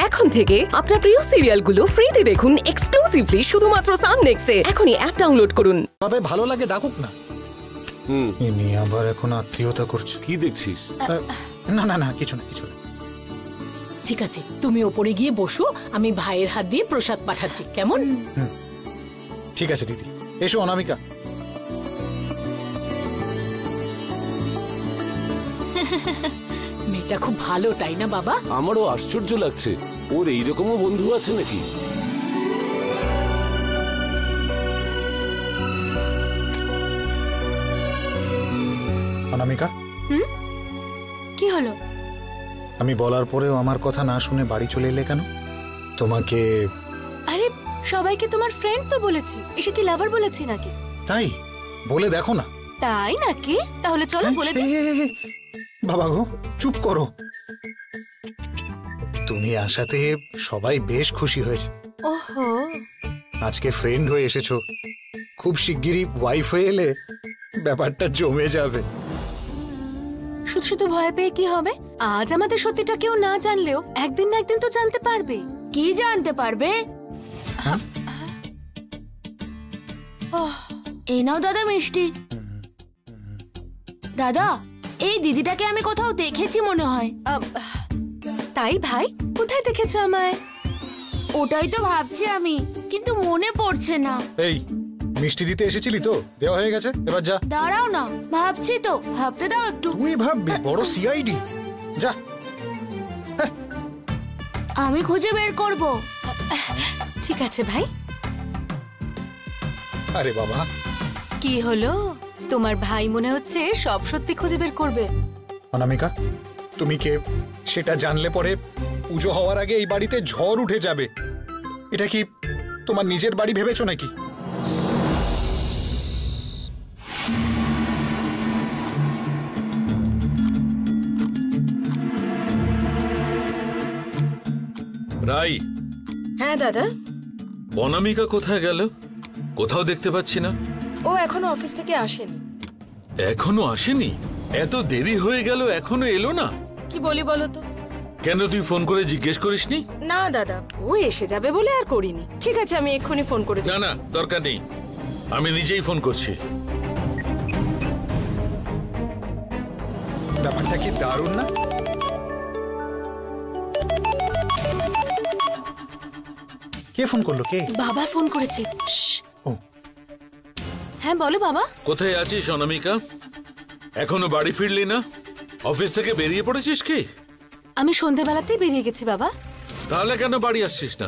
এখন থেকে আপনার প্রিয় সিরিয়ালগুলো ফ্রিতে দেখুন এক্সক্লুসিভলি শুধুমাত্র সান নেক্সটে। এখনই অ্যাপ ডাউনলোড করুন। তবে ভালো লাগে ডাকুক না। ইনি আবার এখন আত্মীয়তা করছে। কি দেখছিস? না না না, কিছু না কিছু না। ঠিক আছে, তুমি ওপরে গিয়ে বসো, আমি ভাইয়ের হাত দিয়ে প্রসাদ পাঠাচ্ছি, কেমন? ঠিক আছে দিদি, এসো অনামিকা। মেয়েটা খুব ভালো, তাই না বাবা? আমারও আশ্চর্য লাগছে, ওর এইরকমও বন্ধু আছে নাকি। অনামিকা, কি হলো? আমি বলার পরেও আমার কথা না শুনে বাড়ি চলে এলে কেন? তোমাকে আরে সবাইকে তোমার ফ্রেন্ড তো বলেছি, এসে কি লাভার বলেছি নাকি? তাই বলে দেখো না। তাই নাকি? তাহলে চলো বলে দিই। বাবা গো, চুপ করো। তুমি আসাতে সবাই বেশ খুশি হয়েছে। ওহো, আজকে ফ্রেন্ড হয়ে এসেছো, খুব শিগগিরই ওয়াইফ হয়ে এলে ব্যাপারটা জমে যাবে। শুধু শুধু ভয় পেয়ে কি হবে? আজ আমাদের সত্যিটা কেউ না জানলেও একদিন না একদিন তো জানতে পারবে। কি জানতে পারবে? এই নাও দাদা মিষ্টি। দাদা, এই দিদিটাকে আমি কোথাও দেখেছি মনে হয়। তাই ভাই, কোথায় দেখেছো আমায়? ওটাই তো ভাবছি আমি, কিন্তু মনে পড়ছে না। এই মিষ্টি দিতে এসেছিলি তো, দেওয়া হয়ে গেছে, এবার যা। দাঁড়াও না, ভাবছি তো, ভাবতে দাও একটু। তুই ভাববি, বড় সিআইডি। যা। আমি খুঁজে বের করব। ঠিক আছে ভাই। আরে বাবা, কি হলো? তোমার ভাই মনে হচ্ছে সব সত্যি খুঁজে বের করবে। অনামিকা, তুমি কে সেটা জানলে পরে পুজো হওয়ার আগে এই বাড়িতে ঝড় উঠে যাবে। এটা কি তোমার নিজের বাড়ি ভেবেছো নাকি? রাই। হ্যাঁ দাদা। অনামিকা কোথায় গেল? কোথাও দেখতে পাচ্ছি না। ও এখনো অফিস থেকে আসেনি। এখনো আসেনি? এত দেরি হয়ে গেল, এখনো এলো না? কি বলি বলো তো? কেন, তুই ফোন করে জিজ্ঞেস করিসনি? না দাদা, ও এসে যাবে বলে আর করিনি। ঠিক আছে, আমি এক্ষুনি ফোন করে দিই। না না, দরকার নেই, আমি নিজেই ফোন করছি। ব্যাপারটা কি দারুণ না? কে ফোন করলো? কে? বাবা ফোন করেছে। ও হ্যাঁ বলো বাবা। কোথায় আছিস অনামিকা? এখনো বাড়ি ফিরলি না? অফিস থেকে বেরিয়ে পড়েছিস কি? আমি সন্ধ্যাবেলাতেই বেরিয়ে গেছি বাবা। তাহলে কেন বাড়ি আসছিস না?